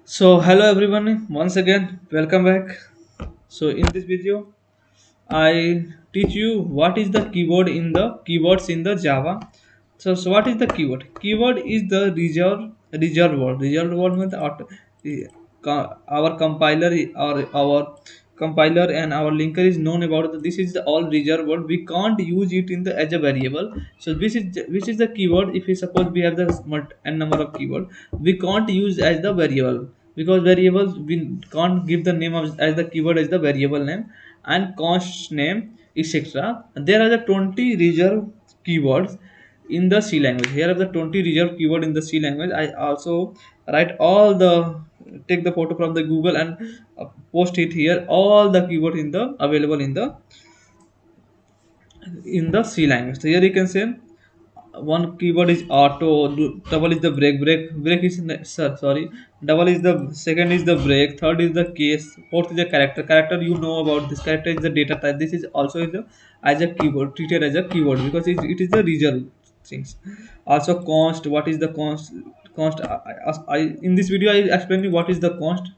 So hello everyone, once again welcome back. So in this video I teach you what is the keyword in the keywords in the Java. So what is the keyword? Keyword is the reserved word. Reserved word means our compiler or our compiler and our linker is known about this is the all reserved word. We can't use it in the as a variable. So this is which is the keyword. If we suppose we have the n number of keyword, we can't use as the variable because variables we can't give the name of as the keyword as the variable name and const name etc. There are the 20 reserved keywords in the C language. Here are the 20 reserved keyword in the C language. I also write all the take the photo from the Google and post it here. All the keyword in the available in the C language. So here you can say one keyword is auto, double is the break is sorry, double is the second is the break, third is the case, fourth is the character. You know about this character is the data type. This is also is the as a keyword, treated as a keyword because it is the reserved things. Also const, what is the const in this video I explain you what is the const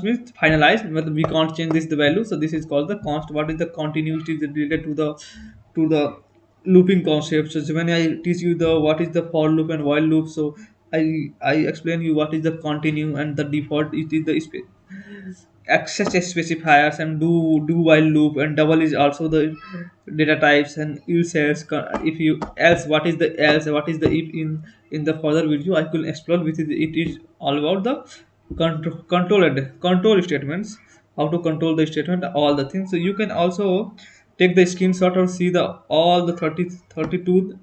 means finalized, but we can't change this the value, so this is called the const. What is the continuity is related to the looping concept. So when I teach you the what is the for loop and while loop, so I explain you what is the continue and the default. It is the access specifiers and do while loop, and double is also the data types, and else else if you else what is the else, what is the if in the further video I could explore with it. It is all about the control statements, how to control the statement, all the things. So you can also take the screenshot or see the all the 32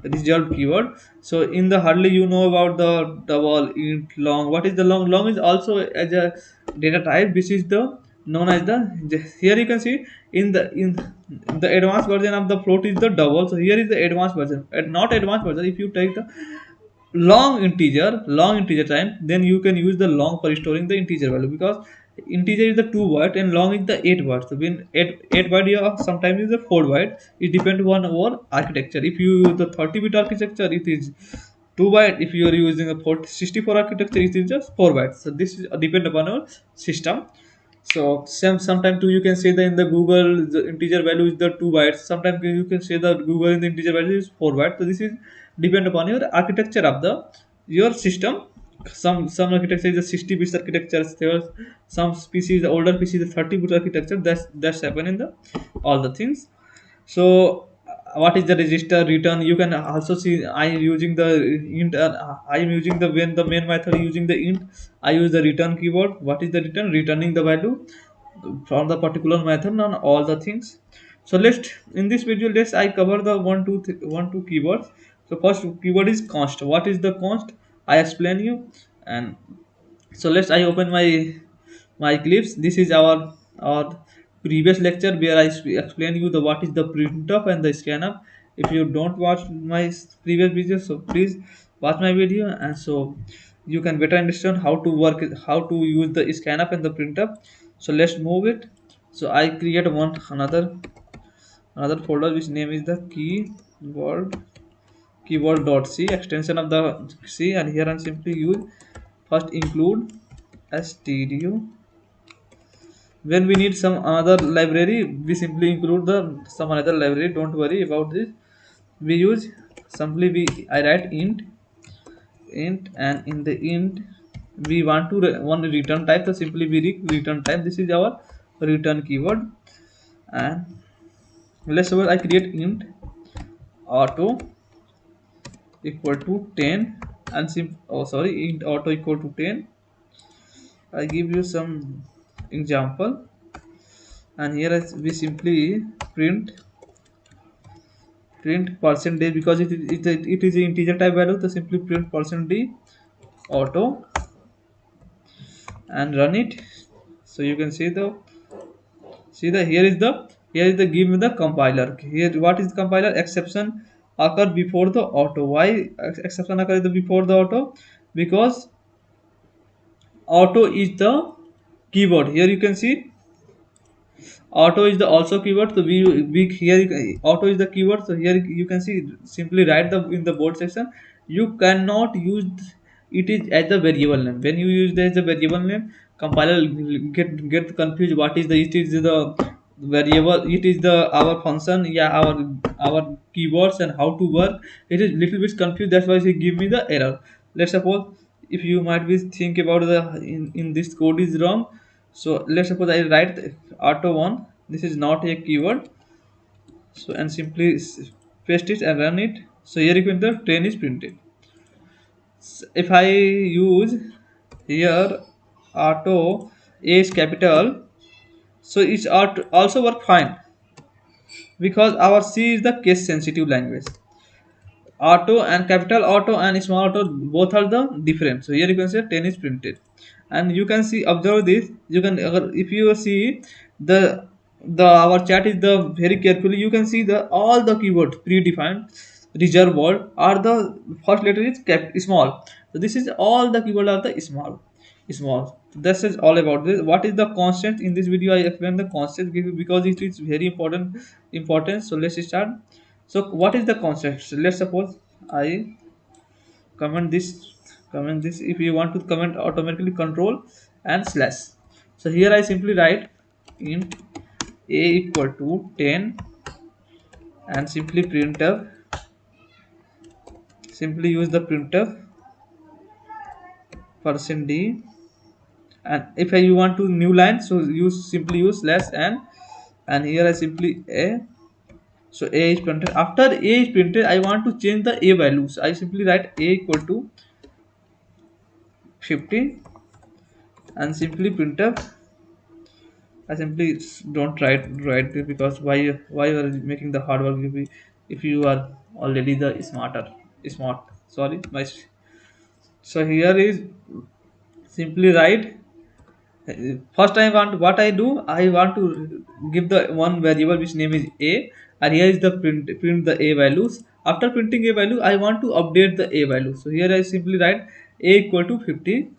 reserved keyword. So in the hardly you know about the double int long. What is the long is also as a data type. This is the known as the here you can see in the advanced version of the float is the double. So here is the advanced version and not advanced version. If you take the long integer time, then you can use the long for storing the integer value, because integer is the 2 byte and long is the 8 byte. So when 8 byte yeah, sometimes is the 4 byte. It depends on our architecture. If you use the 30-bit architecture, it is 2 byte. If you are using a 64 architecture, it is just 4 bytes. So this is depend upon our system. So sometimes too you can say that in the Google the integer value is the 2 bytes. Sometimes you can say that Google in the integer value is 4 bytes. So this is depend upon your architecture of the your system. Some architecture is a 60-bit architecture. There are some species, the older PC is a 30-bit architecture. That's happen in the all the things. So what is the register return? You can also see I am using the int. I am using the when the main method using the int. I use the return keyword. What is the return? Returning the value from the particular method on all the things. So let's in this video let's I cover the one two keywords. So first keyword is const. What is the const? I explain you. And so let's I open my clips. This is our previous lecture where I explain you the what is the printf and the scanf. If you don't watch my previous videos, so please watch my video, and so you can better understand how to work how to use the scanf and the printf. So let's move it. So I create one another folder which name is the keyword.c extension of the c, and here I simply use first include stdio. When we need some another library, we simply include the some another library. Don't worry about this. We use simply we I write int, and in the int we want to one return type, so simply we return type. This is our return keyword. And let's suppose I create int auto equal to 10, and int auto equal to 10. I give you some example, and here we simply print percentage, because it is an integer type value. So simply print percentage auto and run it. So you can see the here is the give me the compiler. Here what is compiler? Exception occur before the auto. Why exception occur before the auto? Because auto is the keyword. Here you can see auto is the also keyword. So we here auto is the keyword. So here you can see simply write the in the board section. You cannot use it is as a variable name. When you use it as a variable name, compiler get confused what is the, it is the variable, it is the our function, yeah, our keywords and how to work. It is little bit confused, that's why he give me the error. Let's suppose, if you might be think about the in this code is wrong. So let's suppose I write auto one, this is not a keyword. So and simply paste it and run it. So here you can, the 10 is printed. If I use here auto A is capital, so it's also work fine, because our C is the case sensitive language. Auto and capital auto and small auto both are the different. So here you can say 10 is printed, and you can see, observe this, you can if you see the our chat is the very carefully, you can see the all the keywords predefined reserved word are the first letter is kept small. So this is all the keyword are the small. This is all about this. What is the constant? In this video I explain the constant because it is very important. So let's start. So what is the constant? So let's suppose I comment this. If you want to comment automatically, control and slash. So here I simply write int a equal to 10 and simply printf, simply use the printf %d. And if you want to new line, so simply use slash and here I simply a. So a is printed. After a is printed, I want to change the a values. I simply write a equal to 50 and simply printf. I simply don't write it, because why you are making the hard work if you are already the smart. Sorry, my. So here is simply write. First I want, what I do, I want to give the one variable which name is a, and here is the print the a values. After printing a value, I want to update the a value. So here I simply write a equal to 50,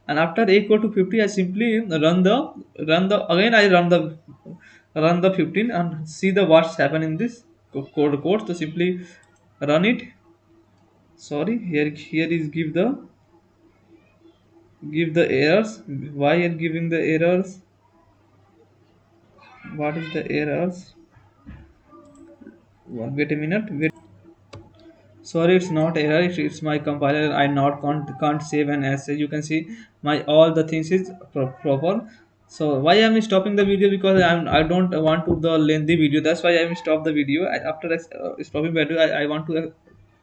and after a equal to 50 I simply run the again I run the 15 and see the what's happen in this code. So simply run it. Sorry, here is give the errors. Why are giving the errors? What is the errors? Wait a minute. Wait. Sorry, it's not error. It's my compiler. I not can't save an essay. You can see my all the things is proper. So why am I stopping the video? Because I don't want to the lengthy video. That's why I'm stop the video. After stopping video, I want to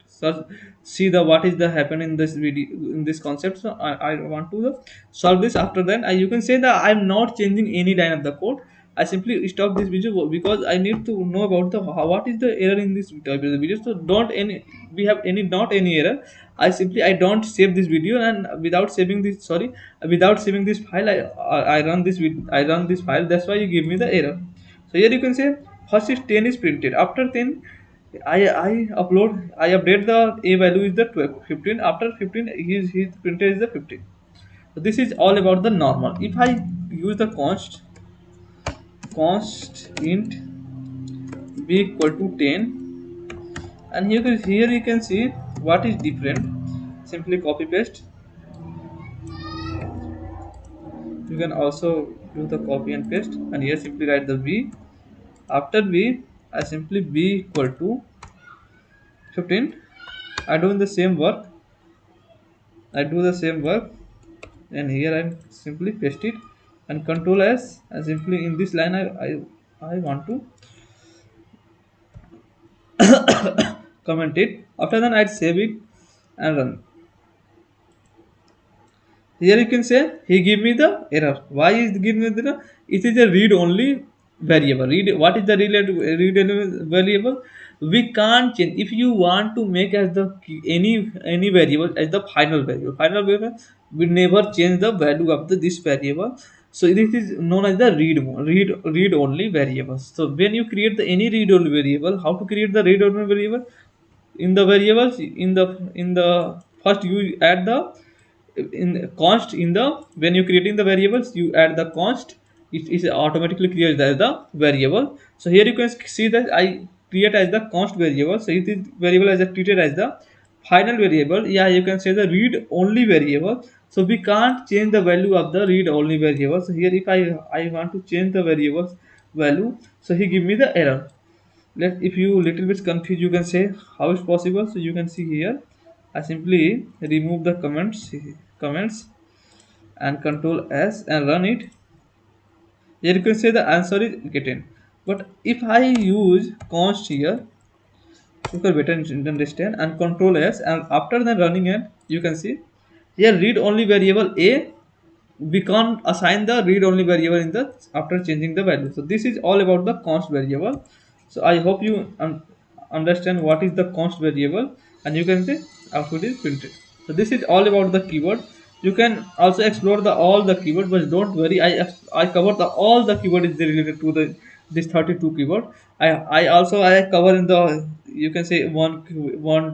search, see the what is the happen in this video in this concept. So I want to solve this. After then you can say that I'm not changing any line of the code. I simply stop this video because I need to know about the what is the error in this video. So don't any we have any not any error. I don't save this video, and without saving this, sorry, without saving this file, I run this I run this file. That's why you give me the error. So here you can say first is 10 is printed. After 10 I update the a value is the 12, 15. After 15 his printer is the 15. So this is all about the normal. If I use the const int b equal to 10, and here you can see what is different. Simply copy paste. You can also do the copy and paste, and here simply write the b. After b I simply b equal to 15. I do the same work. I do the same work, and here I simply paste it and control S, and simply in this line I want to comment it. After that I'd save it and run. Here you can say he give me the error. Why is give me the error? It is a read only variable. Read, what is the read variable? We can't change. If you want to make as the any variable as the final variable, we never change the value of this variable. So this is known as the read only variables. So when you create the any read only variable, how to create the read only variable? In the variables, in the first you add the in const. In the when you creating the variables, you add the const. It is automatically creates as the variable. So here you can see that I create as the const variable. So it is variable as a treated as the final variable, yeah, you can say the read only variable. So we can't change the value of the read only variable. So here if I want to change the variables value, so he give me the error. Let, if you little bit confused, you can say how is possible. So you can see here, I simply remove the comments and control S and run it. Here you can say the answer is getting. But if I use const here, you can better understand, and control S, and after then running it, you can see here read only variable a, we can't assign the read only variable in the after changing the value. So this is all about the const variable. So I hope you understand what is the const variable, and you can say output is printed. So this is all about the keyword. You can also explore the all the keyword, but don't worry, I cover the all the keyword is related to the this 32 keyword. I also I cover in the, you can say one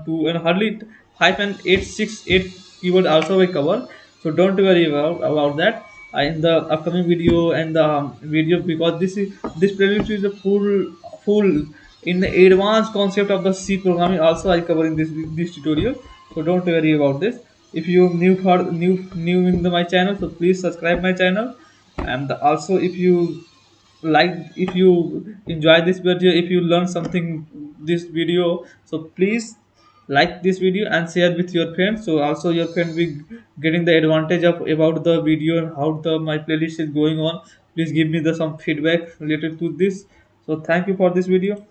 two and hardly 5 and 8 6 8 keyword also I cover. So don't worry about that. In the upcoming video and the video, because this playlist is a full in the advanced concept of the C programming also I cover in this tutorial. So don't worry about this. If you new in my channel, so please subscribe my channel. And also if you like, if you enjoy this video, if you learn something this video, so please like this video and share with your friends, so also your friend will getting the advantage of about the video and how the my playlist is going on. Please give me the some feedback related to this. So thank you for this video.